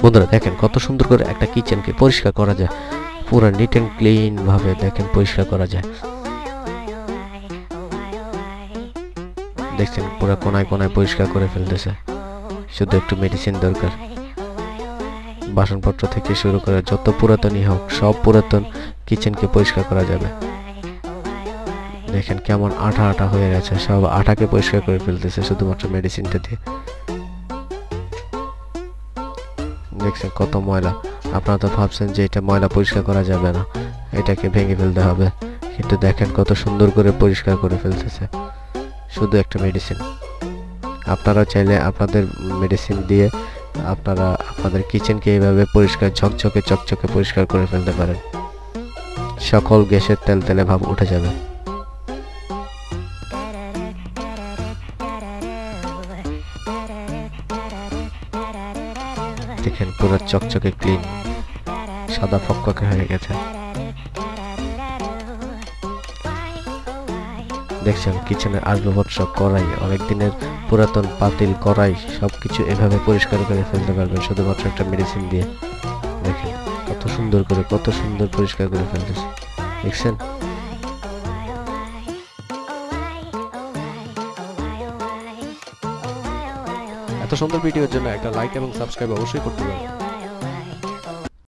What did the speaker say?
বন্ধুরা দেখেন কত সুন্দর করে একটা কিচেনকে পরিষ্কার করা যায়, পুরো নিট অ্যান্ড ক্লিন ভাবে দেখেন পরিষ্কার করা যায়। দেখছেন পুরো কোনায় কোনায় পরিষ্কার করে ফেলতেছে, শুধু একটু মেডিসিন দরকার। বাসনপত্র থেকে শুরু করে যত পুরাতনই হোক সব পুরাতন কিচেনকে পরিষ্কার করা যাবে। দেখেন কেমন আঠা আঠা হয়ে গেছে, সব আঠাকে পরিষ্কার করে ফেলতেছে শুধুমাত্র মেডিসিনটা দিয়ে। দেখছেন কত ময়লা। আপনারা তো ভাবছেন যে এটা ময়লা পরিষ্কার করা যাবে না, এটাকে ভেঙে ফেলতে হবে, কিন্তু দেখেন কত সুন্দর করে পরিষ্কার করে ফেলতেছে শুধু একটা মেডিসিন। আপনারা চাইলে আপনাদের মেডিসিন দিয়ে আপনারা আপনাদের কিচেনকে এইভাবে পরিষ্কার ঝকঝকে চকচকে পরিষ্কার করে ফেলতে পারেন, সকল গ্যাসের তেল তেলে ভাব উঠে যাবে। দেখেন পুরো চকচকে ক্লিন, সাদা ফকফকে হয়ে গেছে। দেখছেন কিচেনের আসবাবপত্র, কড়াই, অনেক দিনের পুরাতন পাতিল, কড়াই সবকিছু এভাবে পরিষ্কার করে ফেলতে পারবেন শুধুমাত্র একটা মেডিসিন দিয়ে। দেখেন কত সুন্দর করে, কত সুন্দর পরিষ্কার করে ফেলতেছে। দেখছেন এত সুন্দর ভিডিওর জন্য একটা লাইক এবং সাবস্ক্রাইব অবশ্যই করতে পারেন।